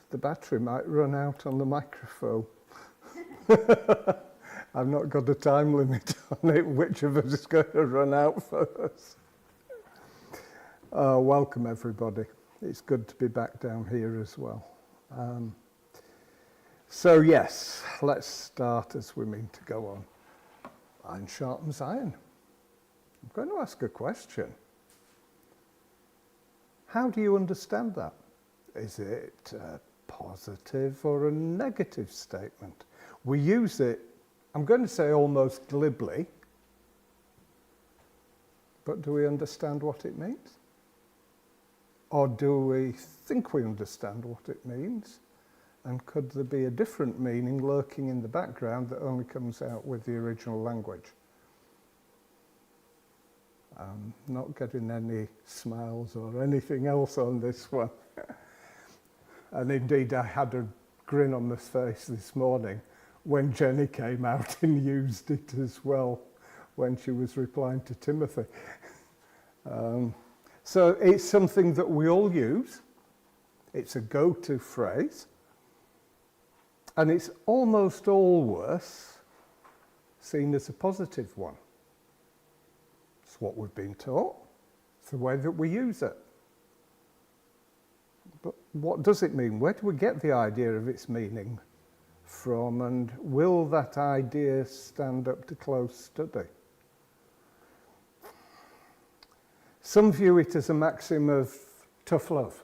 the battery might run out on the microphone. I've not got a time limit on it, which of us is going to run out first. Welcome everybody. It's good to be back down here as well. So yes, let's start as we mean to go on. Iron sharpens iron. I'm going to ask a question. How do you understand that? Is it a positive or a negative statement? We use it, I'm going to say almost glibly, but do we understand what it means? Or do we think we understand what it means? And could there be a different meaning lurking in the background that only comes out with the original language? I'm not getting any smiles or anything else on this one. And indeed, I had a grin on my face this morning when Jenny came out and used it as well when she was replying to Timothy. So it's something that we all use. It's a go-to phrase. And it's almost always seen as a positive one. It's what we've been taught. It's the way that we use it. But what does it mean? Where do we get the idea of its meaning from? And will that idea stand up to close study? Some view it as a maxim of tough love.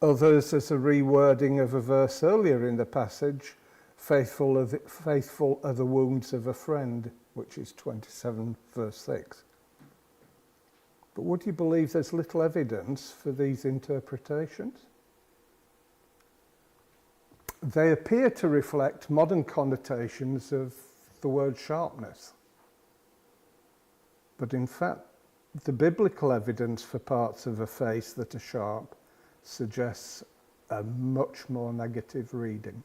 Others as a rewording of a verse earlier in the passage, faithful are the wounds of a friend, which is 27 verse 6. But would you believe there's little evidence for these interpretations? They appear to reflect modern connotations of the word sharpness. But in fact, the biblical evidence for parts of a face that are sharp suggests a much more negative reading.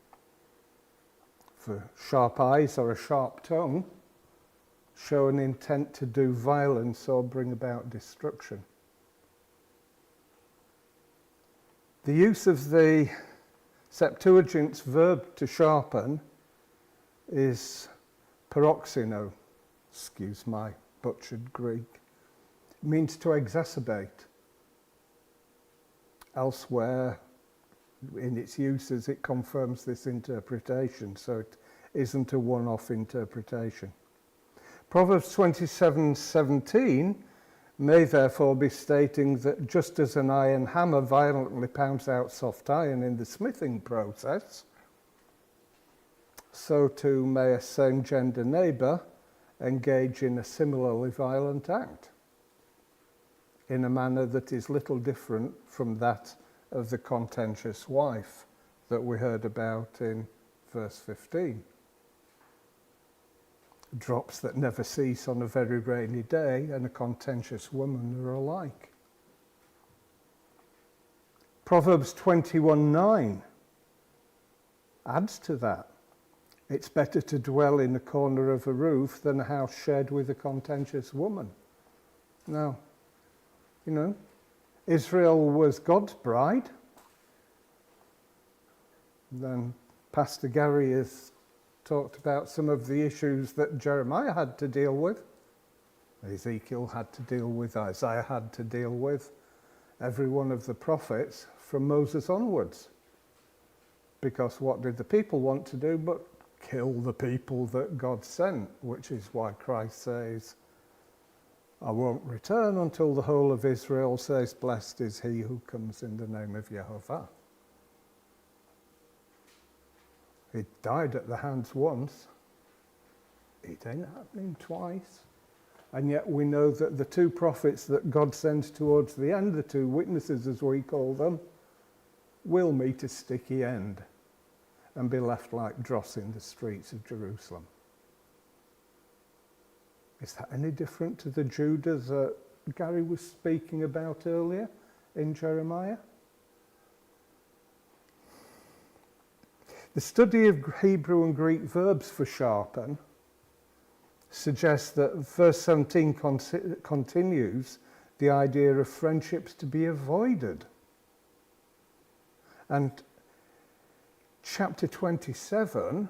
For sharp eyes or a sharp tongue show an intent to do violence or bring about destruction. The use of the Septuagint's verb to sharpen is paroxino, excuse my butchered Greek. It means to exacerbate. Elsewhere in its uses it confirms this interpretation, so it isn't a one-off interpretation. Proverbs 27:17 may therefore be stating that just as an iron hammer violently pounds out soft iron in the smithing process, so too may a same-gender neighbour engage in a similarly violent act in a manner that is little different from that of the contentious wife that we heard about in verse 15. Drops that never cease on a very rainy day and a contentious woman are alike. Proverbs 21:9 adds to that. It's better to dwell in a corner of a roof than a house shared with a contentious woman. Now, you know, Israel was God's bride. Then Pastor Gary has talked about some of the issues that Jeremiah had to deal with, Ezekiel had to deal with, Isaiah had to deal with, every one of the prophets from Moses onwards. Because what did the people want to do but kill the people that God sent, which is why Christ says, I won't return until the whole of Israel says, blessed is he who comes in the name of Jehovah. He died at the hands once. It ain't happening twice. And yet we know that the two prophets that God sends towards the end, the two witnesses as we call them, will meet a sticky end and be left like dross in the streets of Jerusalem. Is that any different to the Judah that Gary was speaking about earlier in Jeremiah? The study of Hebrew and Greek verbs for sharpen suggests that verse 17 continues the idea of friendships to be avoided. And chapter 27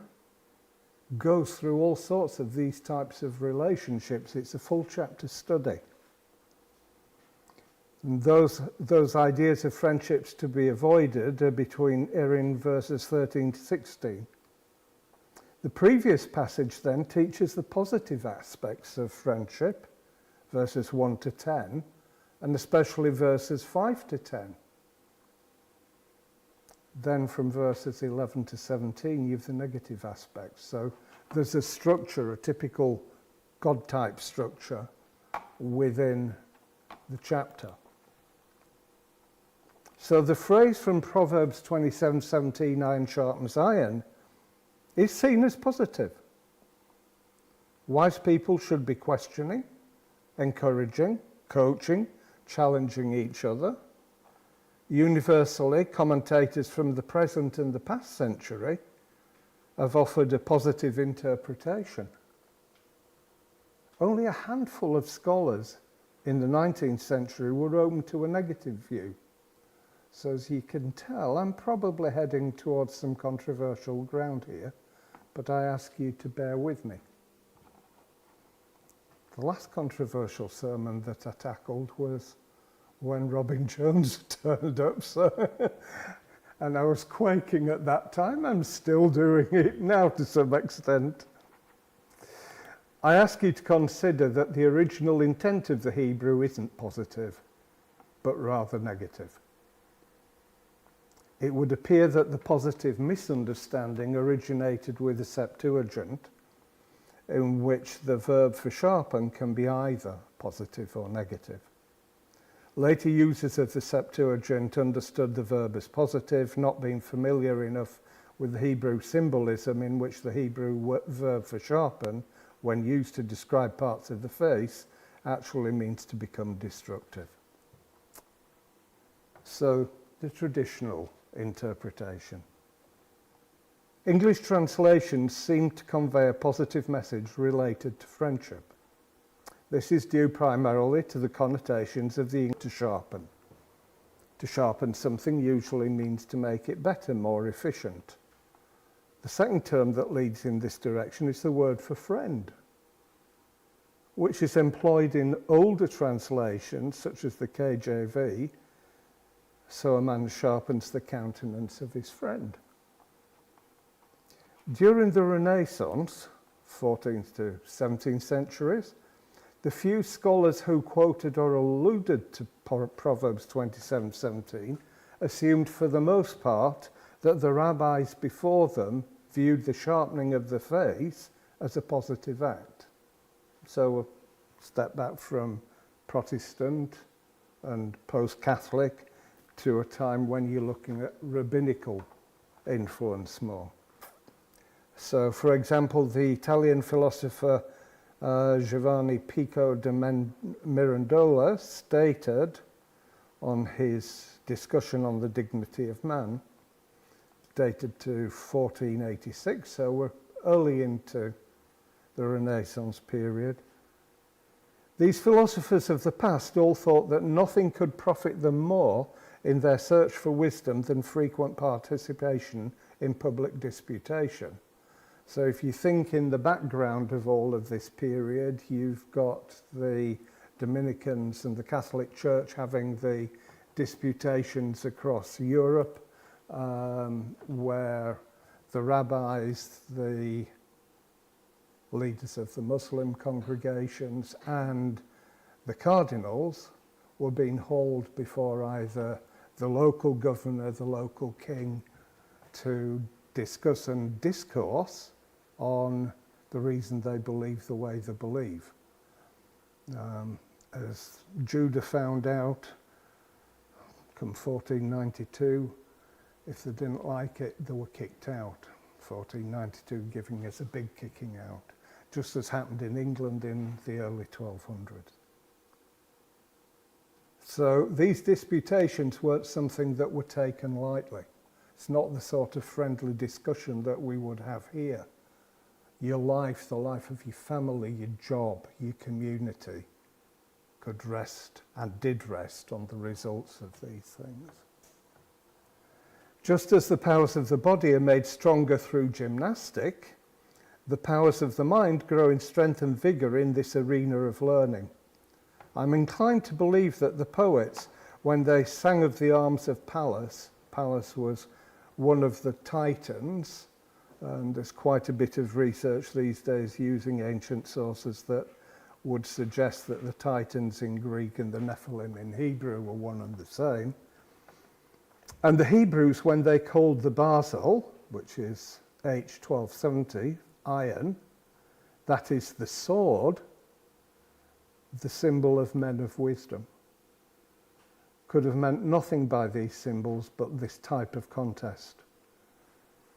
goes through all sorts of these types of relationships. It's a full chapter study. And those ideas of friendships to be avoided are between in verses 13 to 16. The previous passage then teaches the positive aspects of friendship, verses 1 to 10, and especially verses 5 to 10. Then from verses 11 to 17, you have the negative aspects. So there's a structure, a typical God-type structure within the chapter. So the phrase from Proverbs 27:17, iron sharpens iron, is seen as positive. Wise people should be questioning, encouraging, coaching, challenging each other. Universally, commentators from the present and the past century have offered a positive interpretation. Only a handful of scholars in the 19th century were open to a negative view. So as you can tell, I'm probably heading towards some controversial ground here, but I ask you to bear with me. The last controversial sermon that I tackled was when Robin Jones turned up, and I was quaking at that time. I'm still doing it now to some extent. I ask you to consider that the original intent of the Hebrew isn't positive, but rather negative. It would appear that the positive misunderstanding originated with the Septuagint, in which the verb for sharpen can be either positive or negative. Later users of the Septuagint understood the verb as positive, not being familiar enough with the Hebrew symbolism in which the Hebrew verb for sharpen, when used to describe parts of the face, actually means to become destructive. So, the traditional interpretation. English translations seem to convey a positive message related to friendship. This is due primarily to the connotations of the to sharpen. To sharpen something usually means to make it better, more efficient. The second term that leads in this direction is the word for friend, which is employed in older translations, such as the KJV, so a man sharpens the countenance of his friend. During the Renaissance, 14th to 17th centuries, the few scholars who quoted or alluded to Proverbs 27:17 assumed for the most part that the rabbis before them viewed the sharpening of the face as a positive act. So a step back from Protestant and post-Catholic to a time when you're looking at rabbinical influence more. So, for example, the Italian philosopher Giovanni Pico de Mirandola stated on his discussion on the dignity of man, dated to 1486, so we're early into the Renaissance period. These philosophers of the past all thought that nothing could profit them more in their search for wisdom than frequent participation in public disputation. So if you think in the background of all of this period, you've got the Dominicans and the Catholic Church having the disputations across Europe, where the rabbis, the leaders of the Muslim congregations, and the cardinals were being hauled before either the local governor, the local king, to discuss and discourse on the reason they believe the way they believe. As Judah found out, come 1492, if they didn't like it, they were kicked out. 1492 giving us a big kicking out, just as happened in England in the early 1200s. So these disputations weren't something that were taken lightly. It's not the sort of friendly discussion that we would have here. Your life, the life of your family, your job, your community could rest and did rest on the results of these things. Just as the powers of the body are made stronger through gymnastic, the powers of the mind grow in strength and vigour in this arena of learning. I'm inclined to believe that the poets, when they sang of the arms of Pallas, Pallas was one of the Titans, and there's quite a bit of research these days using ancient sources that would suggest that the Titans in Greek and the Nephilim in Hebrew were one and the same. And the Hebrews, when they called the Basel, which is H1270, iron, that is the sword, the symbol of men of wisdom, could have meant nothing by these symbols but this type of contest.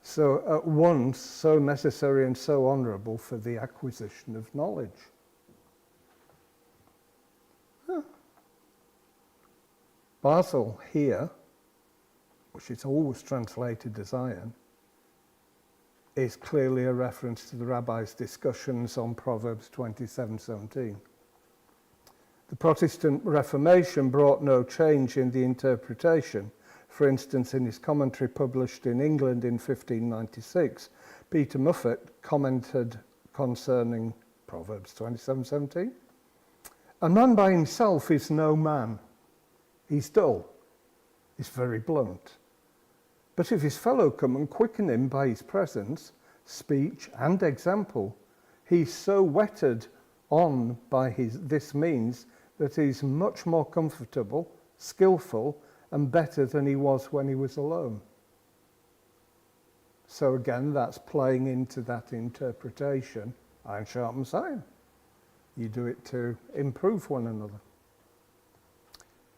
So at once, so necessary and so honourable for the acquisition of knowledge. Basel here, which is always translated as iron, is clearly a reference to the rabbi's discussions on Proverbs 27:17. The Protestant Reformation brought no change in the interpretation. For instance, in his commentary published in England in 1596, Peter Muffet commented concerning Proverbs 27:17, "A man by himself is no man. He's dull, he's very blunt. But if his fellow come and quicken him by his presence, speech and example, he's so whetted on by this means that he's much more comfortable, skillful, and better than he was when he was alone." So again, that's playing into that interpretation. Iron sharpens iron. You do it to improve one another.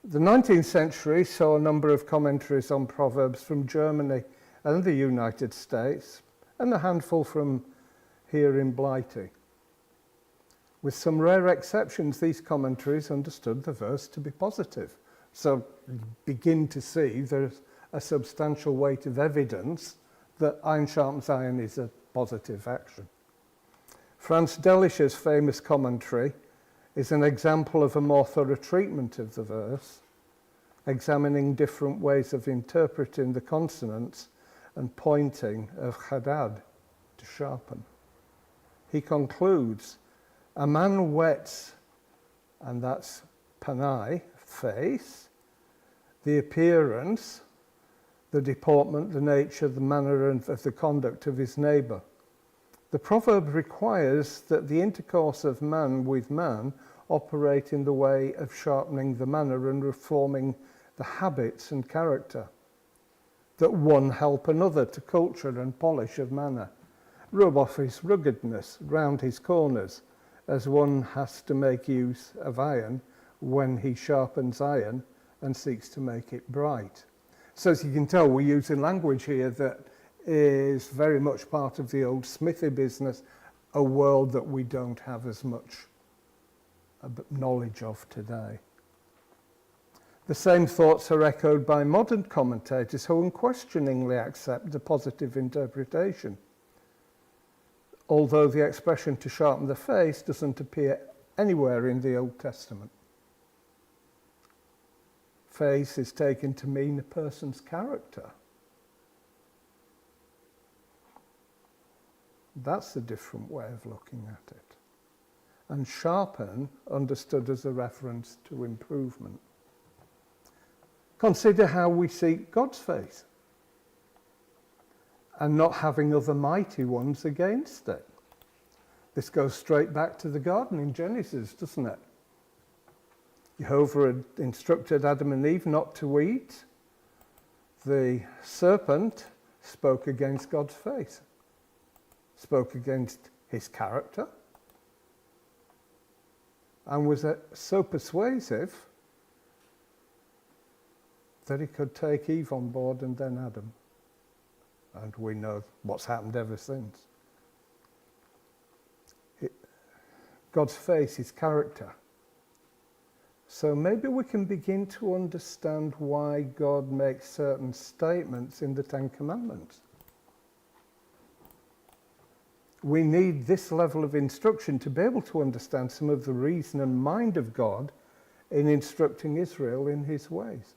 The 19th century saw a number of commentaries on Proverbs from Germany and the United States, and a handful from here in Blighty. With some rare exceptions, these commentaries understood the verse to be positive. So you begin to see there's a substantial weight of evidence that iron sharpens iron is a positive action. Franz Delish's famous commentary is an example of a more thorough treatment of the verse, examining different ways of interpreting the consonants and pointing of Hadad, to sharpen. He concludes, "A man whets," and that's panai, face, "the appearance, the deportment, the nature, the manner of the conduct of his neighbour. The proverb requires that the intercourse of man with man operate in the way of sharpening the manner and reforming the habits and character, that one help another to culture and polish of manner, rub off his ruggedness round his corners, as one has to make use of iron when he sharpens iron and seeks to make it bright." So as you can tell, we're using language here that is very much part of the old smithy business, a world that we don't have as much knowledge of today. The same thoughts are echoed by modern commentators who unquestioningly accept the positive interpretation, although the expression "to sharpen the face" doesn't appear anywhere in the Old Testament. Face is taken to mean a person's character. That's a different way of looking at it. And sharpen understood as a reference to improvement. Consider how we seek God's face and not having other mighty ones against it. This goes straight back to the garden in Genesis, doesn't it? Jehovah had instructed Adam and Eve not to eat. The serpent spoke against God's face, spoke against his character, and was so persuasive that he could take Eve on board and then Adam. And we know what's happened ever since. God's face, his character. So maybe we can begin to understand why God makes certain statements in the Ten Commandments. We need this level of instruction to be able to understand some of the reason and mind of God in instructing Israel in his ways.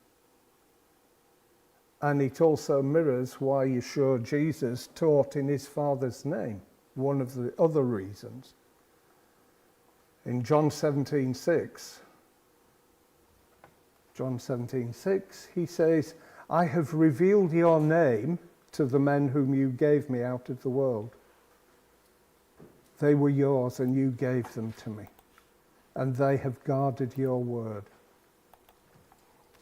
And it also mirrors why Yeshua Jesus taught in his Father's name, one of the other reasons. In John 17:6, he says, I have revealed your name to the men whom you gave me out of the world. They were yours and you gave them to me, and they have guarded your word.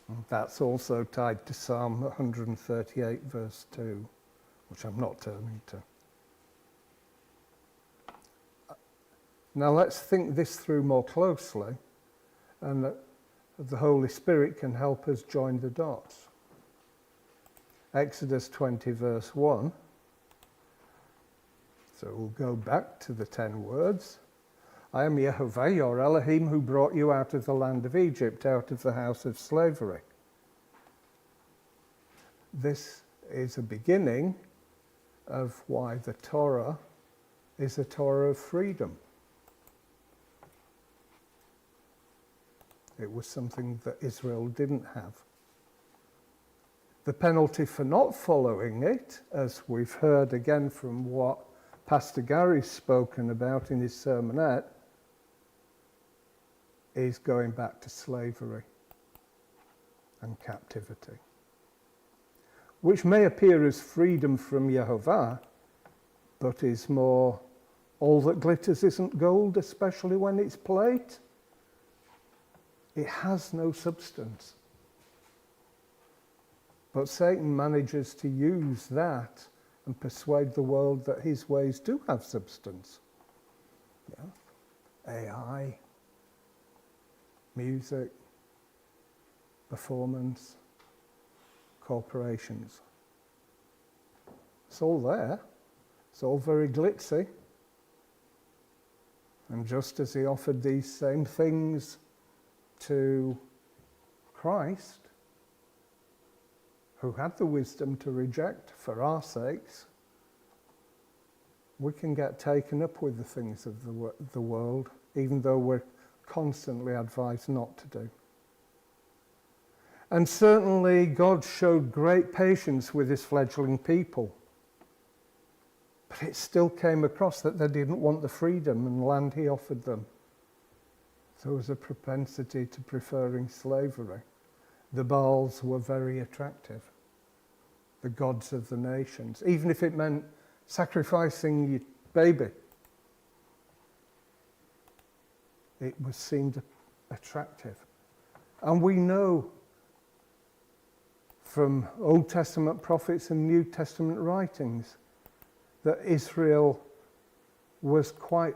And that's also tied to Psalm 138 verse 2, which I'm not turning to. Now let's think this through more closely, and that the Holy Spirit can help us join the dots. Exodus 20 verse 1. So we'll go back to the 10 words. I am Yehovah, your Elohim, who brought you out of the land of Egypt, out of the house of slavery. This is a beginning of why the Torah is a Torah of freedom. It was something that Israel didn't have. The penalty for not following it, as we've heard again from what Pastor Gary's spoken about in his sermonette, is going back to slavery and captivity, which may appear as freedom from Yehovah, but is more, all that glitters isn't gold, especially when it's plate. It has no substance. But Satan manages to use that and persuade the world that his ways do have substance. Yeah. AI, music, performance, corporations. It's all there. It's all very glitzy. And just as he offered these same things to Christ, who had the wisdom to reject for our sakes, we can get taken up with the things of the world, even though we're constantly advised not to do. And certainly God showed great patience with his fledgling people. But it still came across that they didn't want the freedom and land he offered them. There was a propensity to preferring slavery. The Baals were very attractive, the gods of the nations, even if it meant sacrificing your baby. It seemed attractive. And we know from Old Testament prophets and New Testament writings that Israel was quite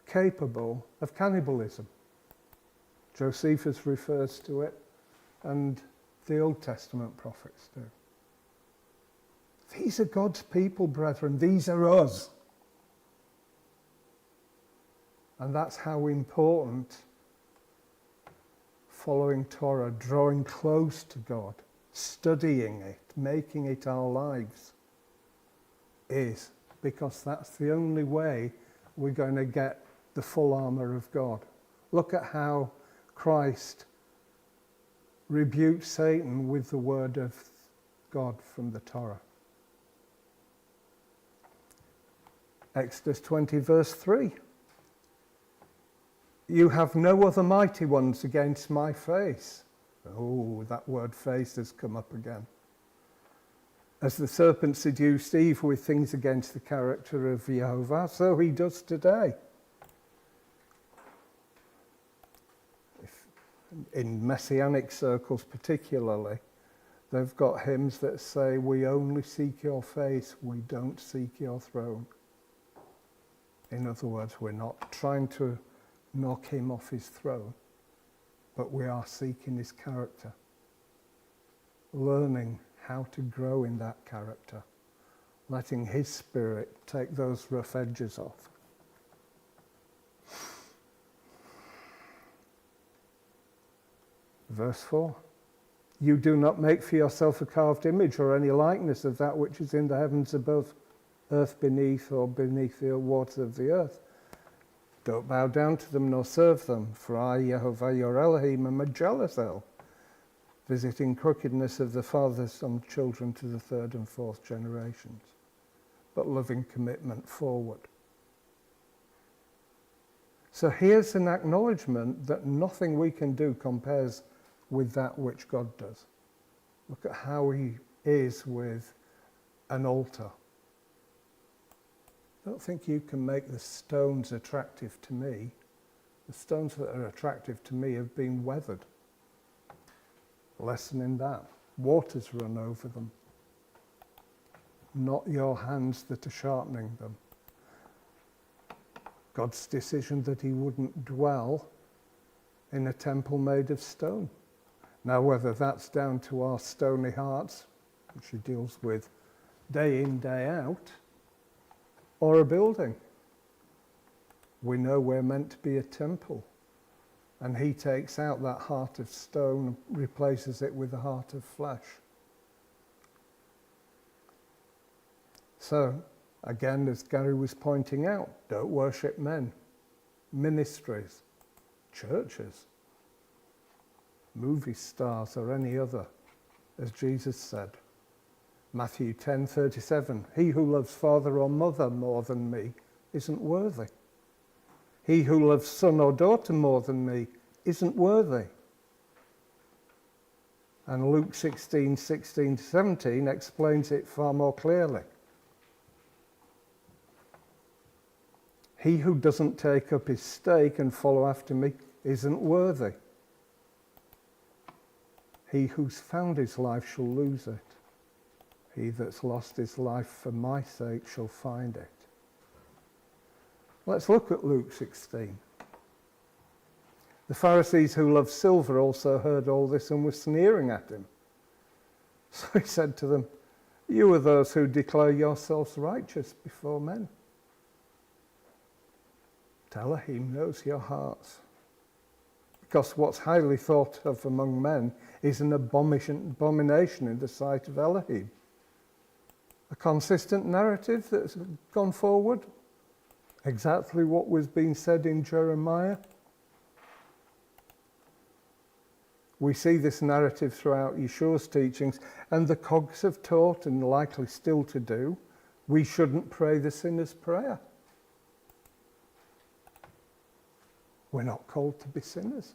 capable of cannibalism. Josephus refers to it, and the Old Testament prophets do. These are God's people, brethren. These are us. And that's how important following Torah, drawing close to God, studying it, making it our lives is, because that's the only way we're going to get the full armour of God. Look at how Christ rebuked Satan with the word of God from the Torah. Exodus 20 verse 3. You have no other mighty ones against my face. Oh, that word face has come up again. As the serpent seduced Eve with things against the character of Yehovah, so he does today. In messianic circles particularly, they've got hymns that say, we only seek your face, we don't seek your throne. In other words, we're not trying to knock him off his throne, but we are seeking his character, learning how to grow in that character, letting his spirit take those rough edges off. Verse 4. You do not make for yourself a carved image or any likeness of that which is in the heavens above, earth beneath, or beneath the waters of the earth. Don't bow down to them nor serve them, for I, Yehovah, your Elohim, am a jealous El. visiting crookedness of the fathers on children to the third and fourth generations, but loving commitment forward. So here's an acknowledgement that nothing we can do compares with that which God does. Look at how he is with an altar. I don't think you can make the stones attractive to me. The stones that are attractive to me have been weathered. Lesson in that. Water's run over them. Not your hands that are sharpening them. God's decision that he wouldn't dwell in a temple made of stone. Now, whether that's down to our stony hearts, which he deals with day in, day out, or a building. We know we're meant to be a temple. And he takes out that heart of stone and replaces it with a heart of flesh. So, again, as Gary was pointing out, don't worship men, ministries, churches, movie stars or any other, as Jesus said. Matthew 10:37, he who loves father or mother more than me isn't worthy. He who loves son or daughter more than me isn't worthy. And Luke 16:16-17 explains it far more clearly. He who doesn't take up his stake and follow after me isn't worthy. He who's found his life shall lose it. He that's lost his life for my sake shall find it. Let's look at Luke 16. The Pharisees who loved silver also heard all this and were sneering at him. So he said to them, you are those who declare yourselves righteous before men. Elohim knows your hearts. Because what's highly thought of among men is an abomination in the sight of Elohim. A consistent narrative that's gone forward. Exactly what was being said in Jeremiah. We see this narrative throughout Yeshua's teachings, and the cogs have taught, and likely still to do, we shouldn't pray the sinner's prayer. We're not called to be sinners.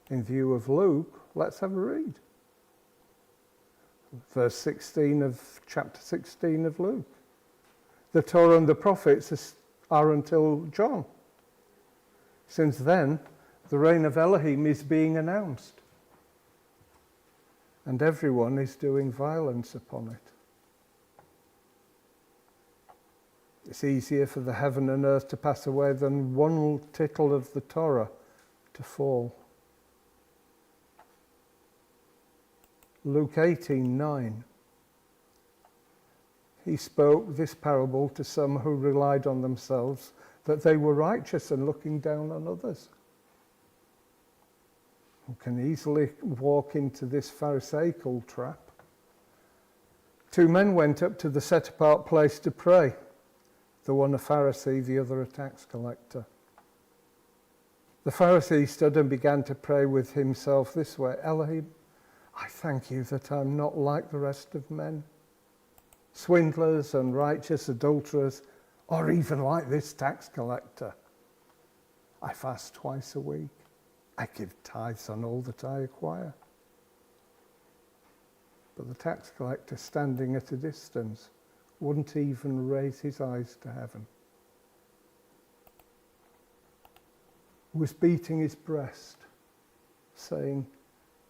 In view of Luke, let's have a read. Verse 16 of chapter 16 of Luke. The Torah and the prophets are until John. Since then, the reign of Elohim is being announced. And everyone is doing violence upon it. It's easier for the heaven and earth to pass away than one tittle of the Torah to fall. Luke 18:9. He spoke this parable to some who relied on themselves, that they were righteous and looking down on others. Who can easily walk into this pharisaical trap. Two men went up to the set-apart place to pray. The one a Pharisee, the other a tax collector. The Pharisee stood and began to pray with himself this way, Elohim, I thank you that I'm not like the rest of men, swindlers, unrighteous, adulterers, or even like this tax collector. I fast twice a week. I give tithes on all that I acquire. But the tax collector, standing at a distance, wouldn't even raise his eyes to heaven. Was beating his breast, saying,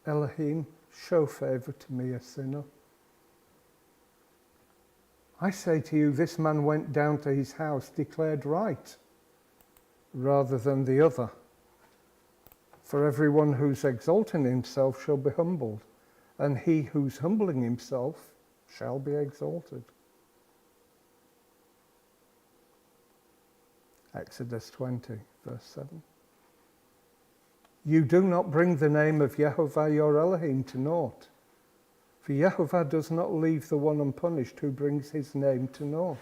Elohim, show favour to me, a sinner. I say to you, this man went down to his house declared right, rather than the other. For everyone who's exalting himself shall be humbled, and he who's humbling himself shall be exalted. Exodus 20, verse 7. You do not bring the name of Yehovah your Elohim to naught, for Yehovah does not leave the one unpunished who brings his name to naught.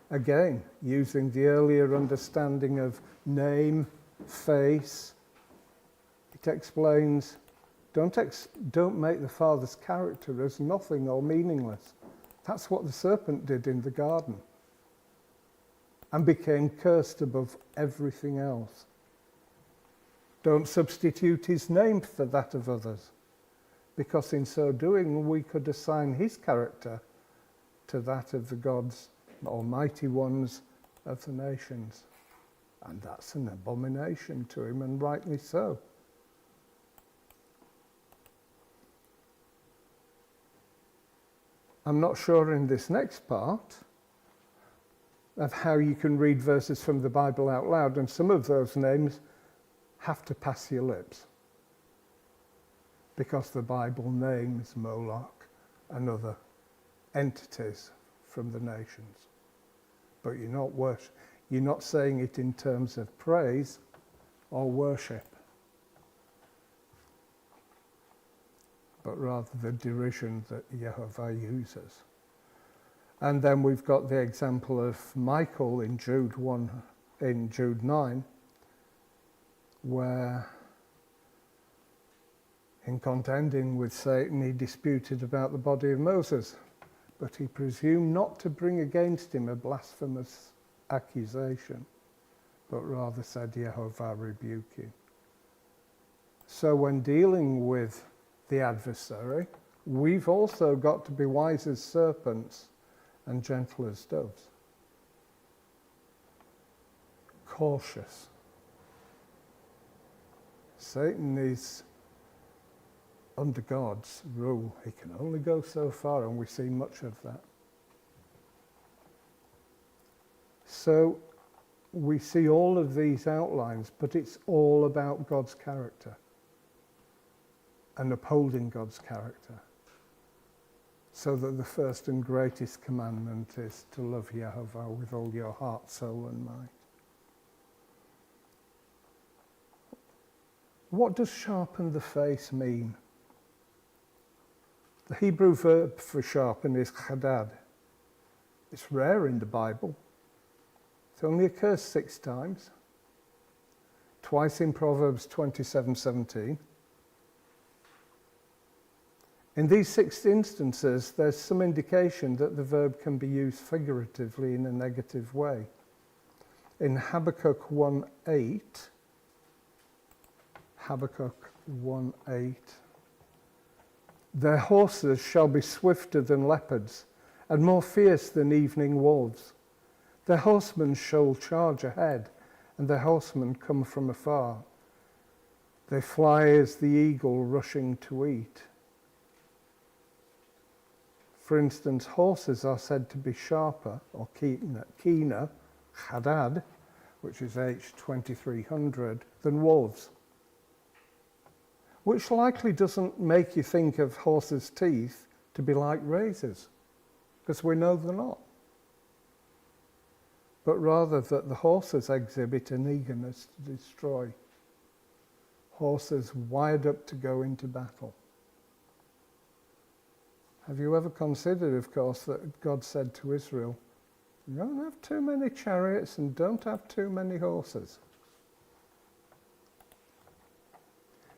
Again, using the earlier understanding of name face. It explains, don't make the Father's character as nothing or meaningless. That's what the serpent did in the garden and became cursed above everything else. Don't substitute his name for that of others, because in so doing we could assign his character to that of the gods, almighty ones of the nations. And that's an abomination to him, and rightly so. I'm not sure in this next part of how you can read verses from the Bible out loud, and some of those names have to pass your lips because the Bible names Moloch and other entities from the nations. But you're not saying it in terms of praise or worship, but rather the derision that Jehovah uses. And then we've got the example of Michael in Jude 9, where in contending with Satan he disputed about the body of Moses, but he presumed not to bring against him a blasphemous accusation, but rather said, Jehovah rebuke you. So when dealing with the adversary, we've also got to be wise as serpents and gentle as doves. Cautious. Satan is under God's rule. He can only go so far, and we see much of that. So we see all of these outlines, but it's all about God's character and upholding God's character. So that the first and greatest commandment is to love Jehovah with all your heart, soul and mind. What does sharpen the face mean? The Hebrew verb for sharpen is chadad. It's rare in the Bible. It only occurs 6 times. Twice in Proverbs 27:17. In these 6 instances, there's some indication that the verb can be used figuratively in a negative way. In Habakkuk 1:8, their horses shall be swifter than leopards, and more fierce than evening wolves. Their horsemen shall charge ahead, and their horsemen come from afar. They fly as the eagle rushing to eat. For instance, horses are said to be sharper, or keener, chadad, which is H2300, than wolves. Which likely doesn't make you think of horses' teeth to be like razors, because we know they're not. But rather that the horses exhibit an eagerness to destroy. Horses wired up to go into battle. Have you ever considered, of course, that God said to Israel, don't have too many chariots and don't have too many horses?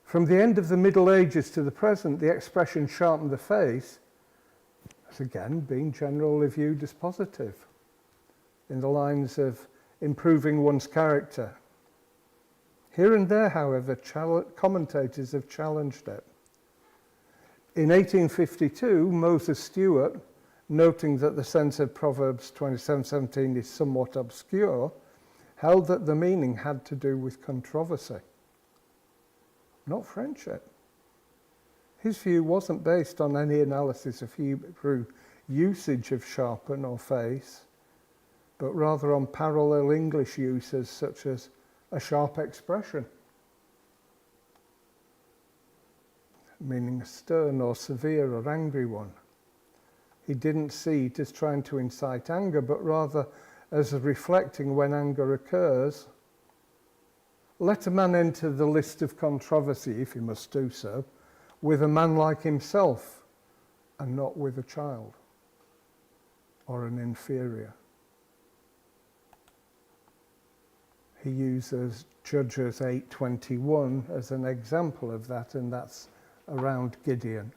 From the end of the Middle Ages to the present, the expression sharpen the face has again been generally viewed as positive, in the lines of improving one's character. Here and there, however, commentators have challenged it. In 1852, Moses Stewart, noting that the sense of Proverbs 27:17 is somewhat obscure, held that the meaning had to do with controversy, not friendship. His view wasn't based on any analysis of Hebrew usage of sharpen or face, but rather on parallel English uses such as a sharp expression, meaning a stern or severe or angry one. He didn't see it as trying to incite anger, but rather as reflecting when anger occurs. Let a man enter the list of controversy, if he must do so, with a man like himself, and not with a child or an inferior. he uses Judges 8:21 as an example of that, and that's around Gideon.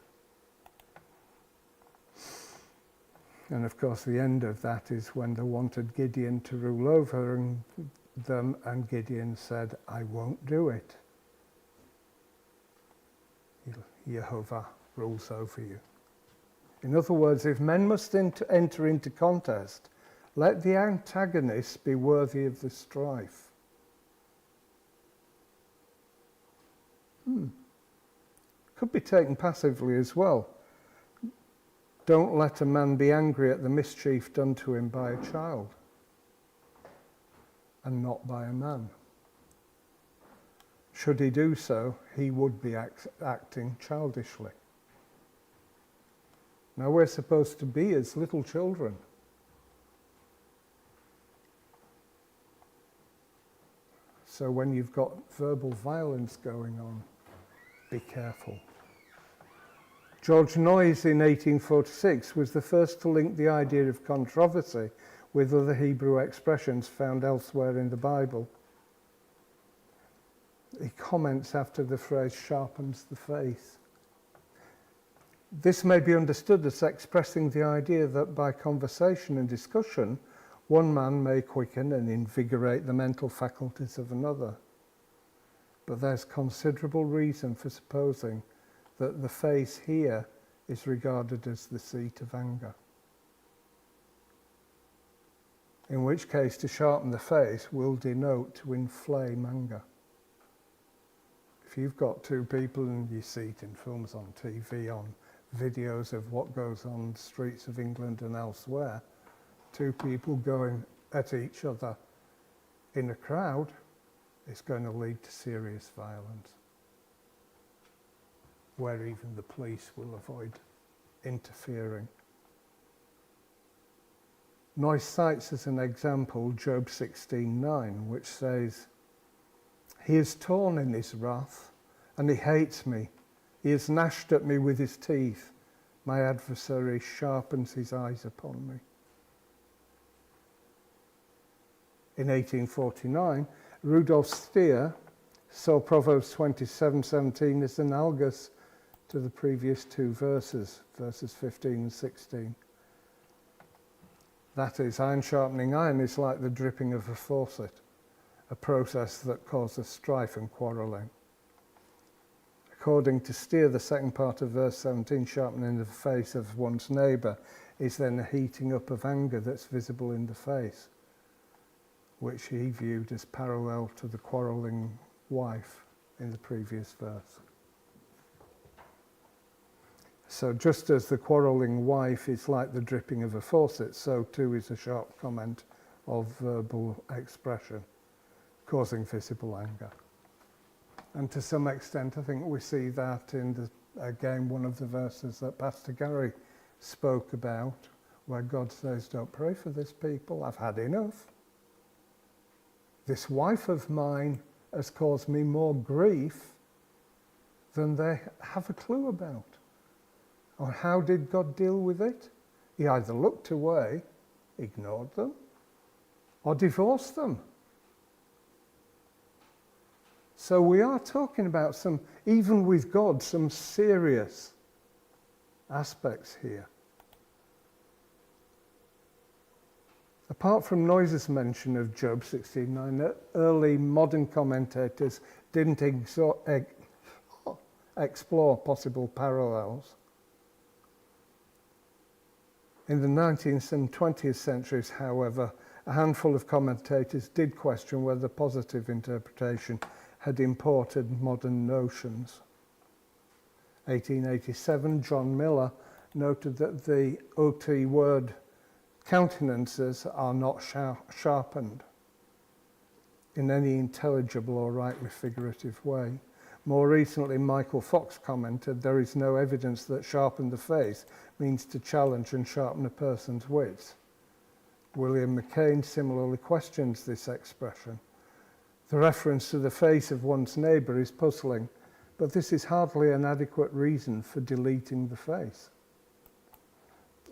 And of course the end of that is when they wanted Gideon to rule over them, and Gideon said, I won't do it. Jehovah rules over you. In other words, if men must enter into contest, let the antagonists be worthy of the strife. Could be taken passively as well. Don't let a man be angry at the mischief done to him by a child, and not by a man. Should he do so, he would be acting childishly. Now we're supposed to be as little children. So when you've got verbal violence going on, be careful. George Noyes in 1846 was the first to link the idea of controversy with other Hebrew expressions found elsewhere in the Bible. He comments after the phrase sharpens the face. This may be understood as expressing the idea that by conversation and discussion, one man may quicken and invigorate the mental faculties of another. But there's considerable reason for supposing that the face here is regarded as the seat of anger. In which case, to sharpen the face will denote to inflame anger. If you've got two people, and you see it in films, on TV, on videos of what goes on the streets of England and elsewhere, two people going at each other in a crowd, it's going to lead to serious violence, where even the police will avoid interfering. Noyes cites as an example Job 16:9, which says, He is torn in his wrath, and he hates me. He has gnashed at me with his teeth. My adversary sharpens his eyes upon me. In 1849, Rudolf Stier saw Proverbs 27:17 as analogous to the previous two verses 15 and 16. That is, iron sharpening iron is like the dripping of a faucet, a process that causes strife and quarrelling. According to Stier, the second part of verse 17, sharpening the face of one's neighbour, is then a heating up of anger that's visible in the face, which he viewed as parallel to the quarrelling wife in the previous verse. So just as the quarrelling wife is like the dripping of a faucet, so too is a sharp comment of verbal expression, causing visible anger. And to some extent, I think we see that in, again, one of the verses that Pastor Gary spoke about, where God says, don't pray for this people, I've had enough. This wife of mine has caused me more grief than they have a clue about. Or how did God deal with it? He either looked away, ignored them, or divorced them. So we are talking about some, even with God, some serious aspects here. Apart from Noyes' mention of Job 16:9, early modern commentators didn't explore possible parallels. In the 19th and 20th centuries, however, a handful of commentators did question whether positive interpretation had imported modern notions. 1887, John Miller noted that the OT word countenances are not sharpened in any intelligible or rightly figurative way. More recently, Michael Fox commented, there is no evidence that sharpen the face means to challenge and sharpen a person's wits. William McCain similarly questions this expression. The reference to the face of one's neighbour is puzzling, but this is hardly an adequate reason for deleting the face.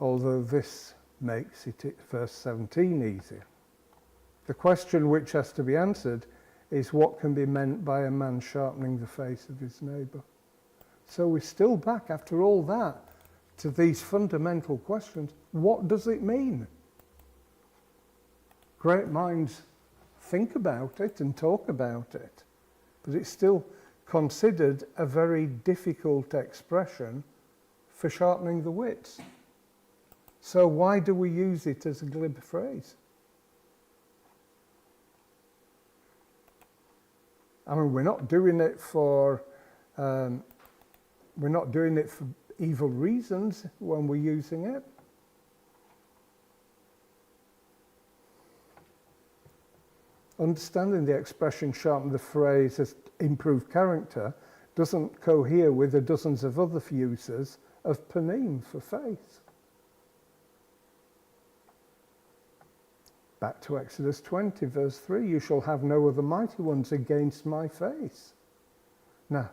Although this makes it, verse 17, easier. The question which has to be answered is what can be meant by a man sharpening the face of his neighbour. So we're still back after all that to these fundamental questions. What does it mean? Great minds think about it and talk about it, but it's still considered a very difficult expression for sharpening the wits. So why do we use it as a glib phrase? I mean, we're not doing it for evil reasons when we're using it. Understanding the expression sharpen the phrase as improve character doesn't cohere with the dozens of other uses of panim for faith. Back to Exodus 20, verse 3, you shall have no other mighty ones against my face. Now,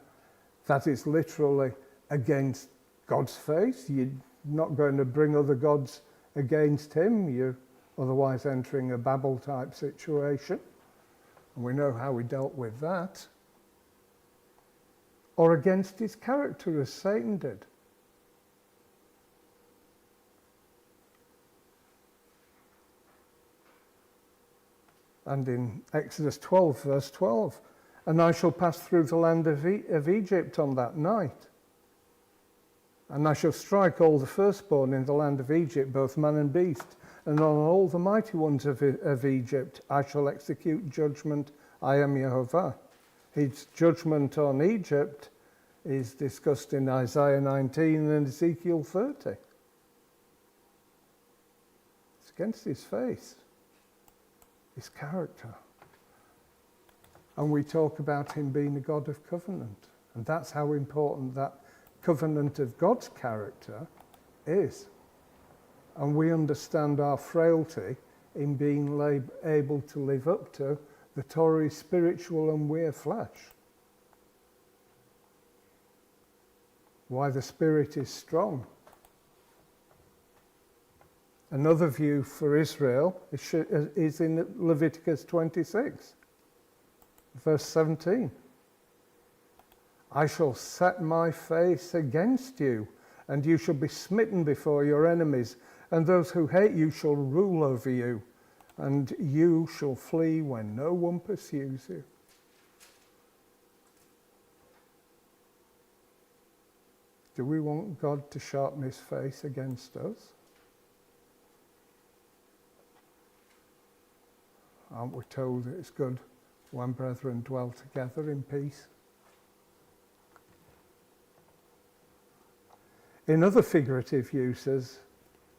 that is literally against God's face. You're not going to bring other gods against him. You're otherwise entering a Babel type situation. And we know how he dealt with that. Or against his character, as Satan did. And in Exodus 12, verse 12, and I shall pass through the land of Egypt on that night. And I shall strike all the firstborn in the land of Egypt, both man and beast, and on all the mighty ones of Egypt I shall execute judgment. I am Jehovah. His judgment on Egypt is discussed in Isaiah 19 and Ezekiel 30. It's against his face, his character. And we talk about him being a God of covenant. And that's how important that covenant of God's character is. And we understand our frailty in being able to live up to the Torah is spiritual and we're flesh. Why the Spirit is strong. Another view for Israel is in Leviticus 26, verse 17. I shall set my face against you, and you shall be smitten before your enemies, and those who hate you shall rule over you, and you shall flee when no one pursues you. Do we want God to sharpen his face against us? Aren't we told that it's good when brethren dwell together in peace? In other figurative uses,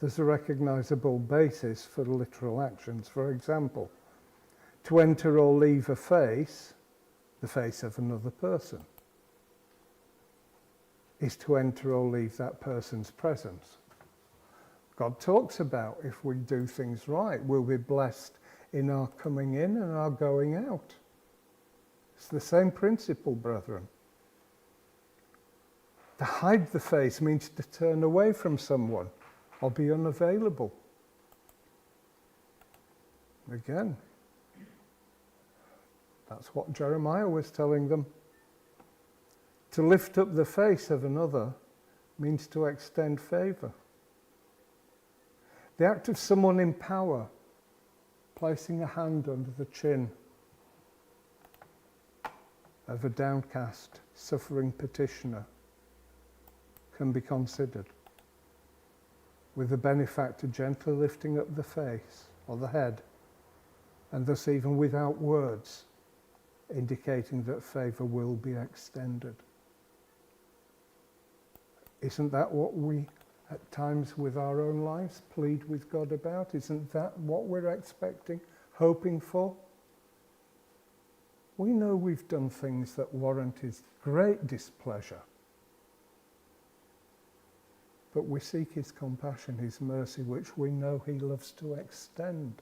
there's a recognizable basis for literal actions. For example, to enter or leave a face, the face of another person, is to enter or leave that person's presence. God talks about if we do things right, we'll be blessed in our coming in and our going out. It's the same principle, brethren. To hide the face means to turn away from someone or be unavailable. Again, that's what Jeremiah was telling them. To lift up the face of another means to extend favor. The act of someone in power placing a hand under the chin of a downcast, suffering petitioner can be considered, with the benefactor gently lifting up the face or the head, and thus even without words, indicating that favour will be extended. Isn't that what we, at times with our own lives, plead with God about? Isn't that what we're expecting, hoping for? We know we've done things that warrant his great displeasure, but we seek his compassion, his mercy, which we know he loves to extend.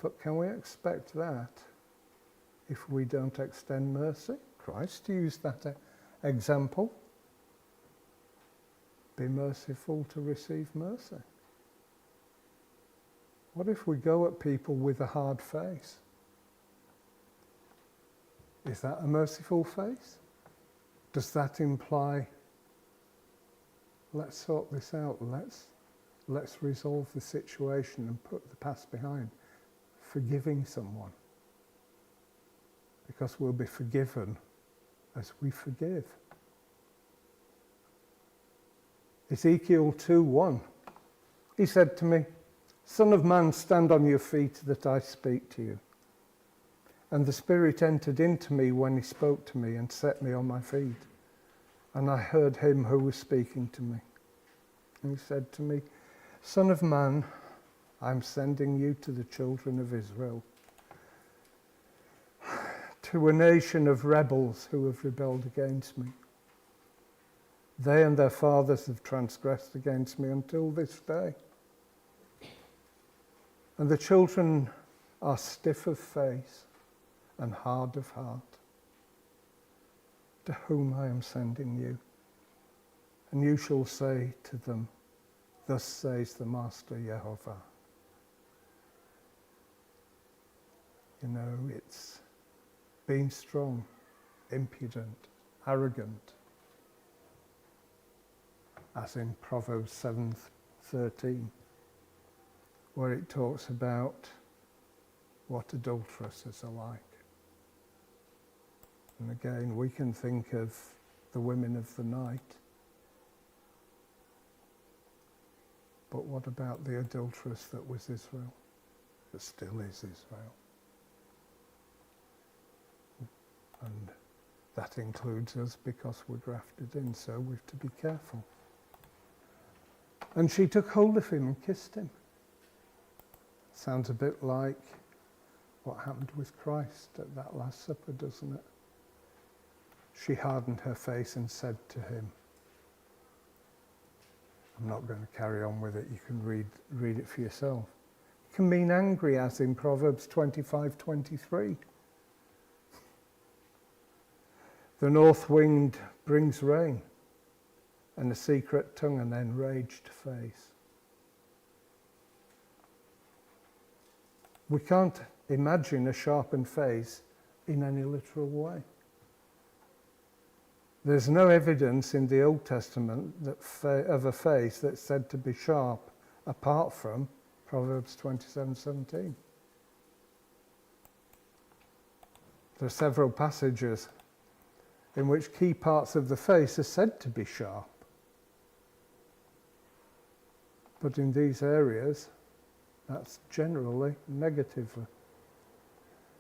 But can we expect that if we don't extend mercy? Christ used that example. Be merciful to receive mercy. What if we go at people with a hard face? Is that a merciful face? Does that imply, let's sort this out, let's resolve the situation and put the past behind, forgiving someone? Because we'll be forgiven as we forgive. Ezekiel 2:1, he said to me, Son of man, stand on your feet that I speak to you. And the Spirit entered into me when he spoke to me and set me on my feet. And I heard him who was speaking to me. And he said to me, Son of man, I'm sending you to the children of Israel, to a nation of rebels who have rebelled against me. They and their fathers have transgressed against me until this day. And the children are stiff of face and hard of heart, to whom I am sending you. And you shall say to them, Thus says the Master Jehovah. You know, it's being strong, impudent, arrogant, as in Proverbs 7:13, where it talks about what adulteresses are like. And again, we can think of the women of the night. But what about the adulteress that was Israel, that still is Israel? And that includes us because we're grafted in, so we've to be careful. And she took hold of him and kissed him. Sounds a bit like what happened with Christ at that Last Supper, doesn't it? She hardened her face and said to him, I'm not going to carry on with it, you can read it for yourself. It can mean angry, as in Proverbs 25:23. The north wind brings rain, and a secret tongue an enraged face. We can't imagine a sharpened face in any literal way. There's no evidence in the Old Testament of a face that's said to be sharp, apart from Proverbs 27:17. There are several passages in which key parts of the face are said to be sharp. But in these areas, that's generally negative.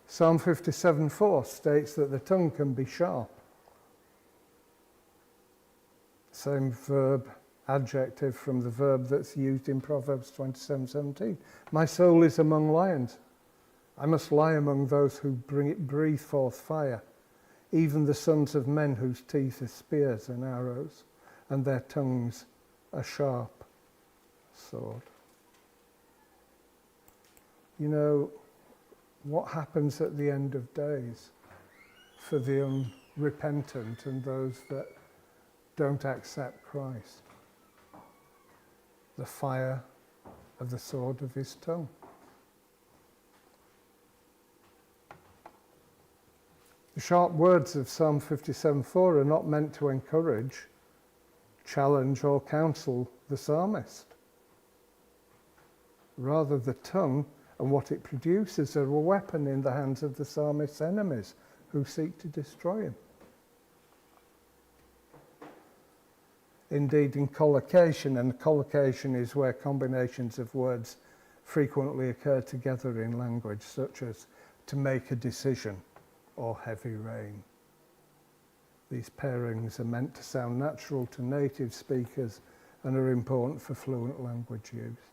Psalm 57:4 states that the tongue can be sharp. Same verb, adjective from the verb that's used in Proverbs 27:17. My soul is among lions. I must lie among those who breathe forth fire, even the sons of men whose teeth are spears and arrows, and their tongues a sharp sword. You know, what happens at the end of days for the unrepentant and those that don't accept Christ? The fire of the sword of his tongue. The sharp words of Psalm 57:4 are not meant to encourage, challenge, or counsel the psalmist. Rather, the tongue and what it produces are a weapon in the hands of the psalmist's enemies who seek to destroy him. Indeed, in collocation, and collocation is where combinations of words frequently occur together in language, such as to make a decision or heavy rain. These pairings are meant to sound natural to native speakers and are important for fluent language use.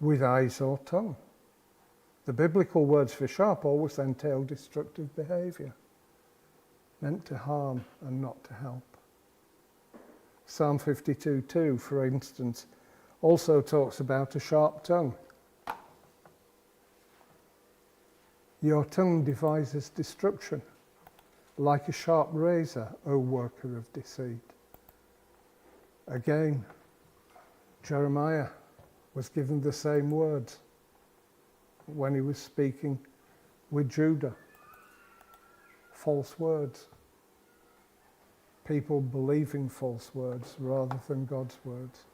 With eyes or tongue. The biblical words for sharp always entail destructive behaviour, meant to harm and not to help. Psalm 52:2, for instance, also talks about a sharp tongue. Your tongue devises destruction, like a sharp razor, O worker of deceit. Again, Jeremiah was given the same words when he was speaking with Judah. False words. People believing false words rather than God's words.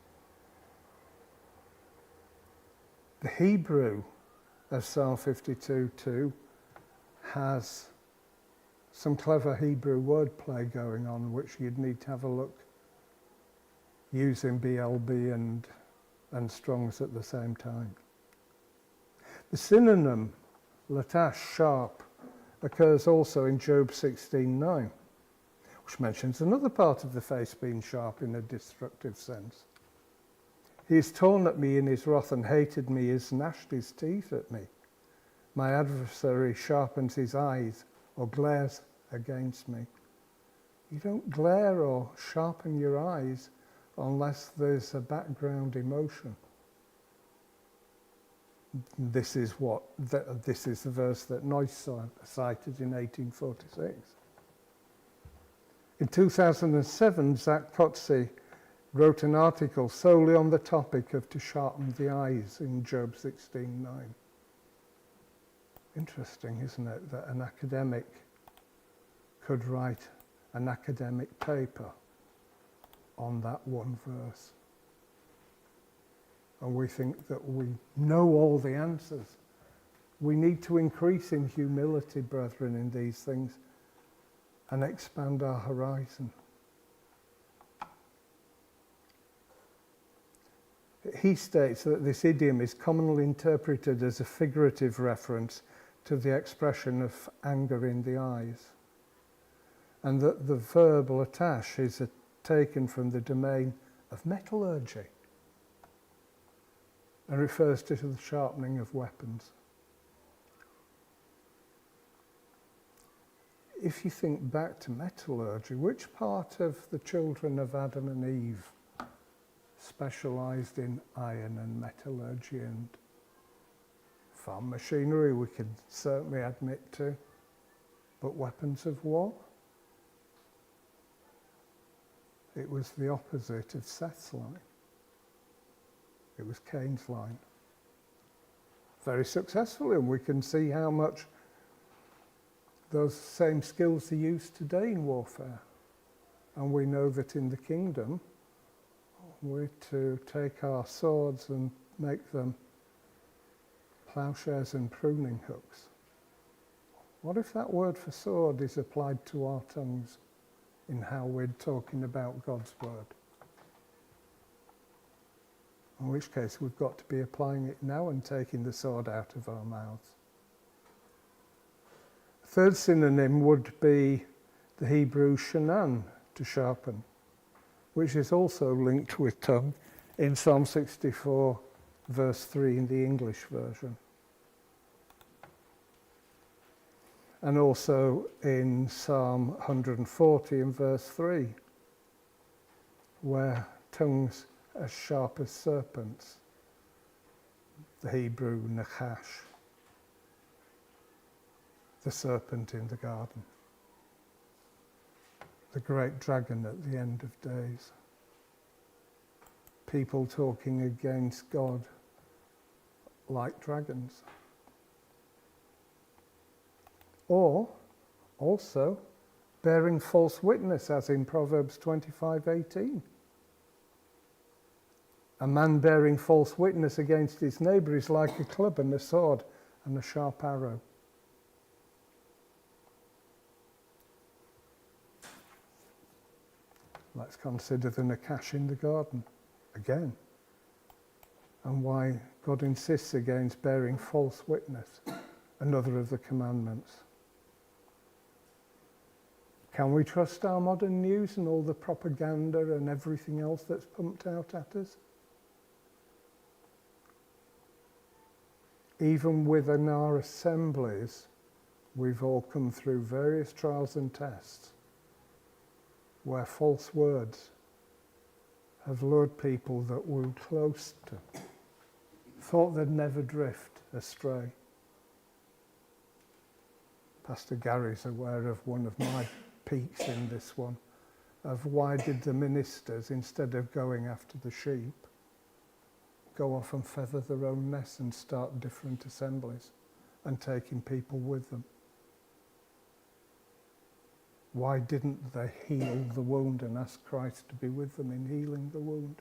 The Hebrew of Psalm 52:2 has some clever Hebrew wordplay going on, which you'd need to have a look using BLB and Strong's at the same time. The synonym latash, sharp, occurs also in Job 16:9, which mentions another part of the face being sharp in a destructive sense. He has torn at me in his wrath and hated me, he has gnashed his teeth at me. My adversary sharpens his eyes or glares against me. You don't glare or sharpen your eyes unless there's a background emotion. This is the verse that Noyce cited in 1846. In 2007, Zach Kotze wrote an article solely on the topic of to sharpen the eyes in Job 16:9. Interesting, isn't it, that an academic could write an academic paper on that one verse. And we think that we know all the answers. We need to increase in humility, brethren, in these things and expand our horizon. He states that this idiom is commonly interpreted as a figurative reference to the expression of anger in the eyes, and that the verb latash is taken from the domain of metallurgy and refers to the sharpening of weapons. If you think back to metallurgy, which part of the children of Adam and Eve specialised in iron and metallurgy and farm machinery, we can certainly admit to, but weapons of war? It was the opposite of Seth's line. It was Cain's line. Very successfully, and we can see how much those same skills are used today in warfare. And we know that in the kingdom, we're to take our swords and make them plowshares and pruning hooks. What if that word for sword is applied to our tongues in how we're talking about God's word? In which case we've got to be applying it now and taking the sword out of our mouths. A third synonym would be the Hebrew shanan, to sharpen, which is also linked with tongue in Psalm 64 verse 3 in the English version. And also in Psalm 140 in verse 3, where tongues as sharp as serpents, the Hebrew nachash, the serpent in the garden, the great dragon at the end of days, people talking against God like dragons. Or also bearing false witness, as in Proverbs 25:18. A man bearing false witness against his neighbour is like a club and a sword and a sharp arrow. Let's consider the nakash in the garden again, and why God insists against bearing false witness, another of the commandments. Can we trust our modern news and all the propaganda and everything else that's pumped out at us? Even within our assemblies, we've all come through various trials and tests where false words have lured people that we were close to, thought they'd never drift astray. Pastor Gary's aware of one of my peaks in this one, of why did the ministers, instead of going after the sheep, go off and feather their own nests and start different assemblies and taking people with them? Why didn't they heal the wound and ask Christ to be with them in healing the wound?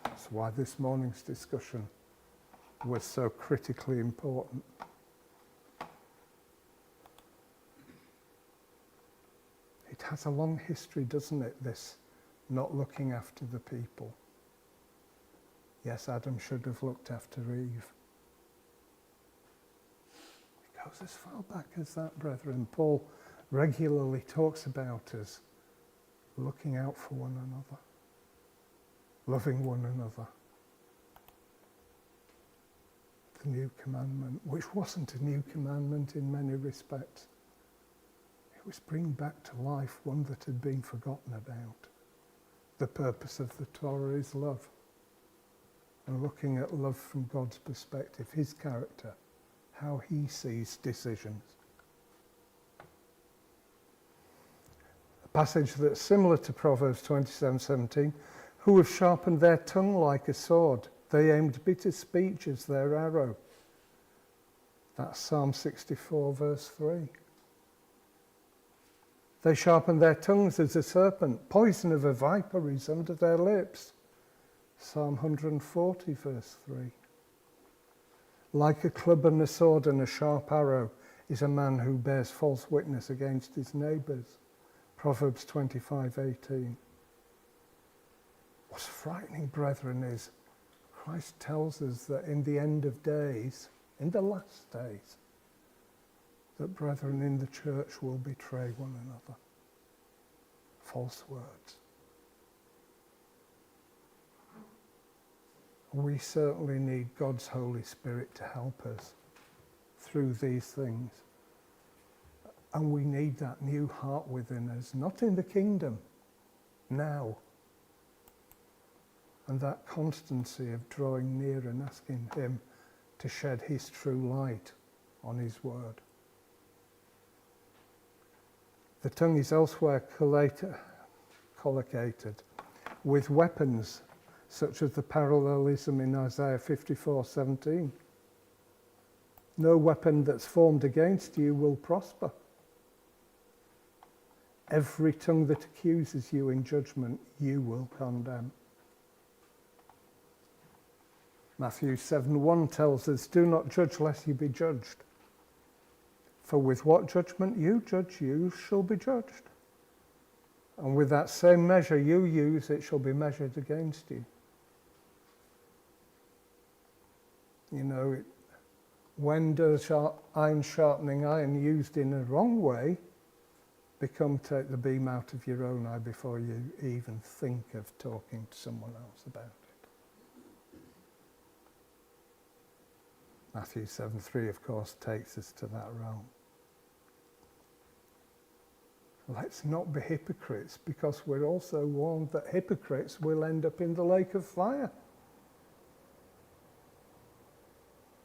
That's why this morning's discussion was so critically important. It has a long history, doesn't it, this not looking after the people. Yes, Adam should have looked after Eve. It goes as far back as that, brethren. Paul regularly talks about us looking out for one another, loving one another. The new commandment, which wasn't a new commandment in many respects. It was bring back to life one that had been forgotten about. The purpose of the Torah is love. And looking at love from God's perspective, his character, how he sees decisions. A passage that's similar to Proverbs 27:17, who have sharpened their tongue like a sword. They aimed bitter speech as their arrow. That's Psalm 64, verse 3. They sharpen their tongues as a serpent. Poison of a viper is under their lips. Psalm 140, verse 3. Like a club and a sword and a sharp arrow is a man who bears false witness against his neighbours. Proverbs 25:18. What's frightening, brethren, is Christ tells us that in the end of days, in the last days, that brethren in the church will betray one another. False words. We certainly need God's Holy Spirit to help us through these things. And we need that new heart within us, not in the kingdom, now. And that constancy of drawing near and asking him to shed his true light on his word. The tongue is elsewhere collocated with weapons such as the parallelism in Isaiah 54:17. No weapon that's formed against you will prosper. Every tongue that accuses you in judgment, you will condemn. Matthew 7:1 tells us, do not judge lest you be judged. For with what judgment you judge, you shall be judged. And with that same measure you use, it shall be measured against you. You know, when does iron sharpening iron used in a wrong way become take the beam out of your own eye before you even think of talking to someone else about it? Matthew 7:3, of course, takes us to that realm. Let's not be hypocrites, because we're also warned that hypocrites will end up in the lake of fire.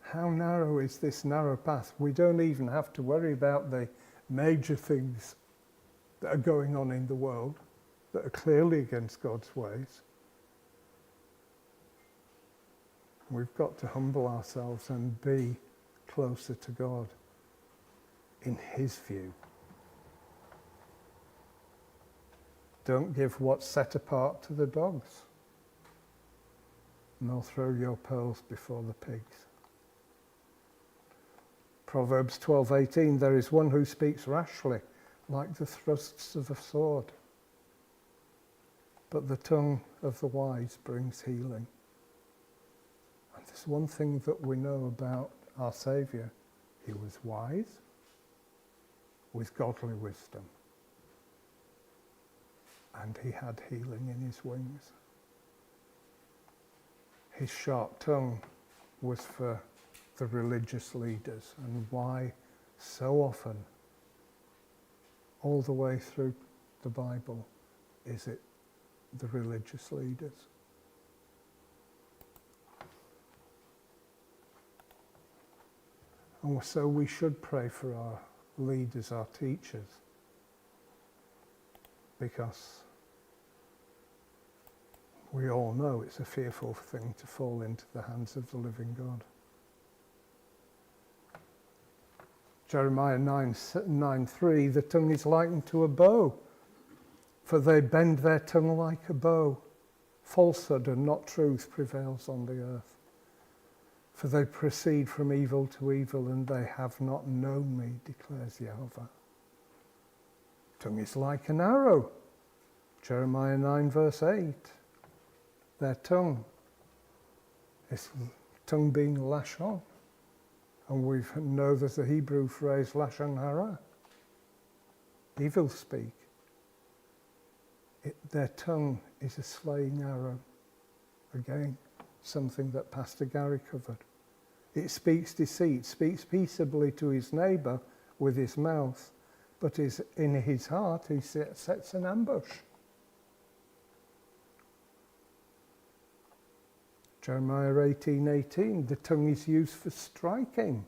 How narrow is this narrow path? We don't even have to worry about the major things that are going on in the world that are clearly against God's ways. We've got to humble ourselves and be closer to God in his view. Don't give what's set apart to the dogs, nor throw your pearls before the pigs. Proverbs 12:18, there is one who speaks rashly, like the thrusts of a sword. But the tongue of the wise brings healing. And there's one thing that we know about our Saviour. He was wise with godly wisdom. And he had healing in his wings. His sharp tongue was for the religious leaders. And why so often, all the way through the Bible, is it the religious leaders? And so we should pray for our leaders, our teachers, because We all know it's a fearful thing to fall into the hands of the living God. Jeremiah 9:3, the tongue is likened to a bow, for they bend their tongue like a bow. Falsehood and not truth prevails on the earth. For they proceed from evil to evil, and they have not known me, declares Jehovah. Tongue is like an arrow. Jeremiah 9 verse 8. Their tongue is tongue being lashon. And we know there's a Hebrew phrase, lashon hara. Evil speak. Their tongue is a slaying arrow. Again, something that Pastor Gary covered. It speaks deceit, speaks peaceably to his neighbour with his mouth, but in his heart he sets an ambush. Jeremiah 18:18, the tongue is used for striking.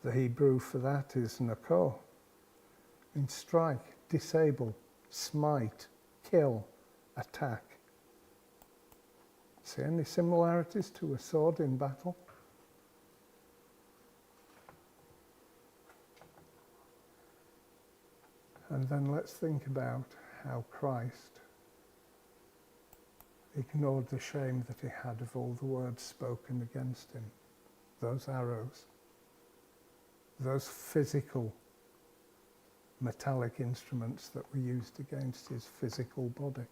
The Hebrew for that is nakor. In strike, disable, smite, kill, attack. See any similarities to a sword in battle? And then let's think about how Christ ignored the shame that he had of all the words spoken against him. Those arrows, those physical metallic instruments that were used against his physical body,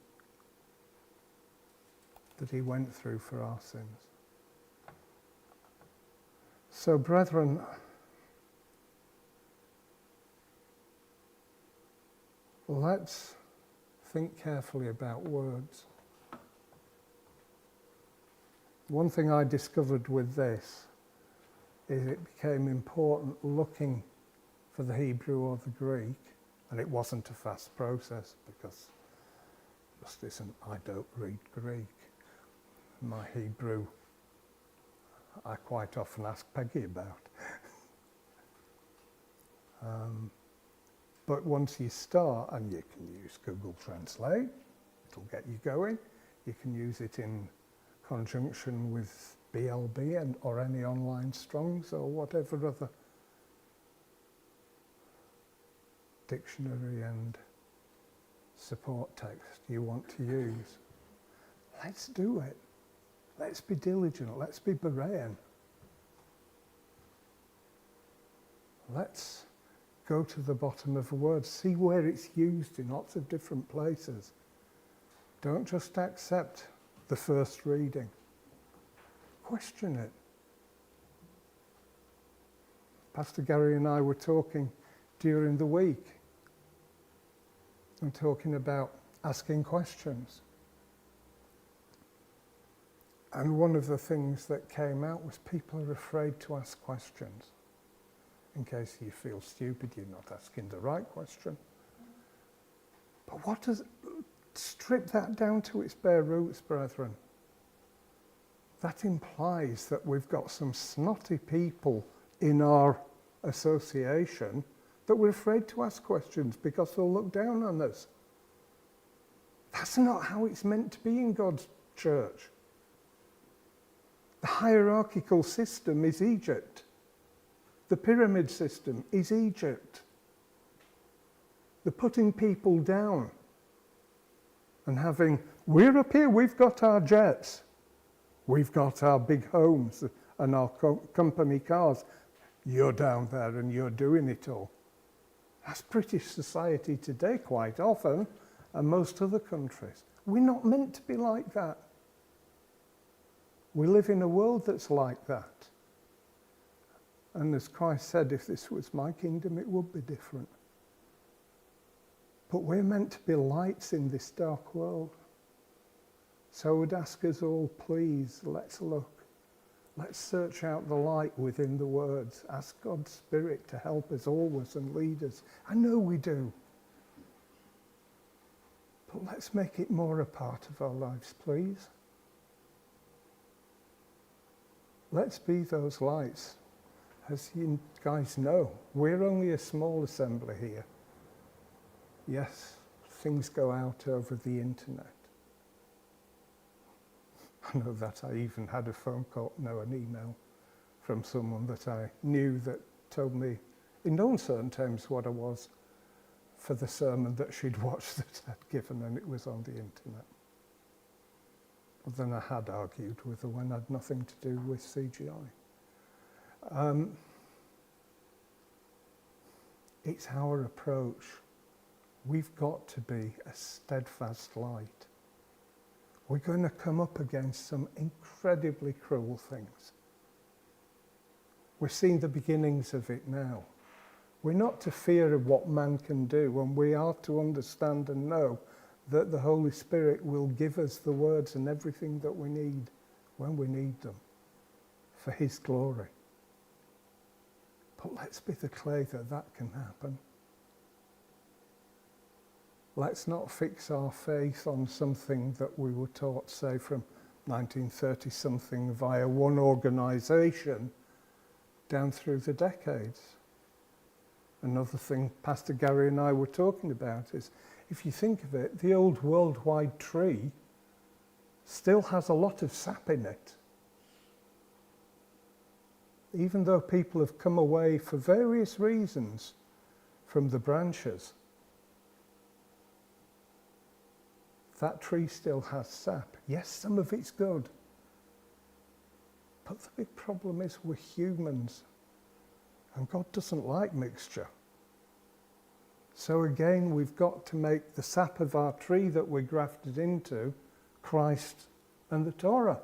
that he went through for our sins. So, brethren, let's think carefully about words. One thing I discovered with this is it became important looking for the Hebrew or the Greek, and it wasn't a fast process because just isn't, I don't read Greek. My Hebrew, I quite often ask Peggy about. But once you start, and you can use Google Translate, it'll get you going. You can use it in conjunction with BLB or any online Strongs or whatever other dictionary and support text you want to use. Let's do it. Let's be diligent. Let's be Berean. Let's go to the bottom of a word. See where it's used in lots of different places. Don't just accept the first reading. Question it. Pastor Gary and I were talking during the week and talking about asking questions. And one of the things that came out was people are afraid to ask questions. In case you feel stupid, you're not asking the right question. But what does, strip that down to its bare roots, brethren. That implies that we've got some snotty people in our association that we're afraid to ask questions because they'll look down on us. That's not how it's meant to be in God's church. The hierarchical system is Egypt. The pyramid system is Egypt. The putting people down and having, we're up here, we've got our jets, we've got our big homes and our company cars. You're down there and you're doing it all. That's British society today quite often, and most other countries. We're not meant to be like that. We live in a world that's like that. And as Christ said, if this was my kingdom, it would be different. But we're meant to be lights in this dark world. So I would ask us all, please, let's look. Let's search out the light within the words. Ask God's Spirit to help us always and lead us. I know we do. But let's make it more a part of our lives, please. Let's be those lights. As you guys know, we're only a small assembly here. Yes, things go out over the internet. I know that I even had a phone call, no, an email from someone that I knew that told me in no uncertain terms what I was for the sermon that she'd watched that I'd given, and it was on the internet. But then I had argued with her when I had nothing to do with CGI. It's our approach. We've got to be a steadfast light. We're going to come up against some incredibly cruel things. We're seeing the beginnings of it now. We're not to fear of what man can do, and we are to understand and know that the Holy Spirit will give us the words and everything that we need when we need them for his glory. But let's be the clay that can happen. Let's not fix our faith on something that we were taught, say, from 1930-something via one organisation down through the decades. Another thing Pastor Gary and I were talking about is, if you think of it, the old worldwide tree still has a lot of sap in it. Even though people have come away for various reasons from the branches, that tree still has sap. Yes, some of it's good. But the big problem is we're humans, and God doesn't like mixture. So again, we've got to make the sap of our tree that we're grafted into Christ and the Torah.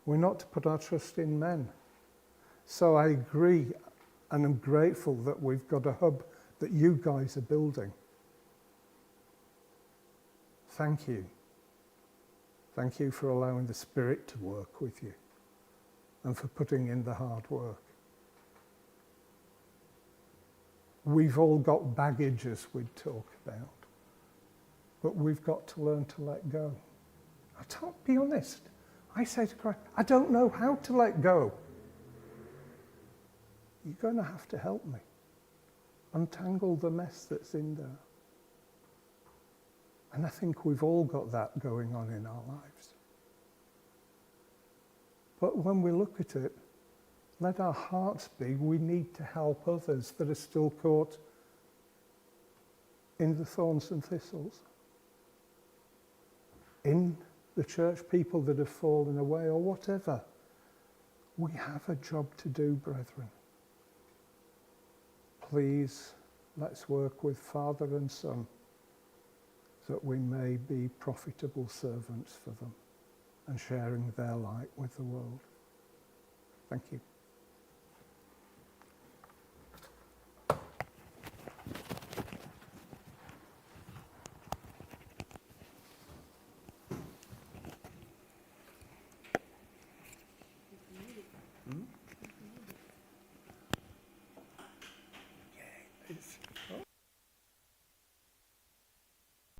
We're not to put our trust in men. So I agree, and I'm grateful that we've got a hub that you guys are building. Thank you. Thank you for allowing the Spirit to work with you and for putting in the hard work. We've all got baggage, as we talk about, but we've got to learn to let go. I'll be honest. I say to Christ, I don't know how to let go. You're going to have to help me untangle the mess that's in there. And I think we've all got that going on in our lives. But when we look at it, let our hearts be, we need to help others that are still caught in the thorns and thistles. In the church, people that have fallen away or whatever. We have a job to do, brethren. Please, let's work with Father and Son that we may be profitable servants for them and sharing their light with the world. Thank you. It's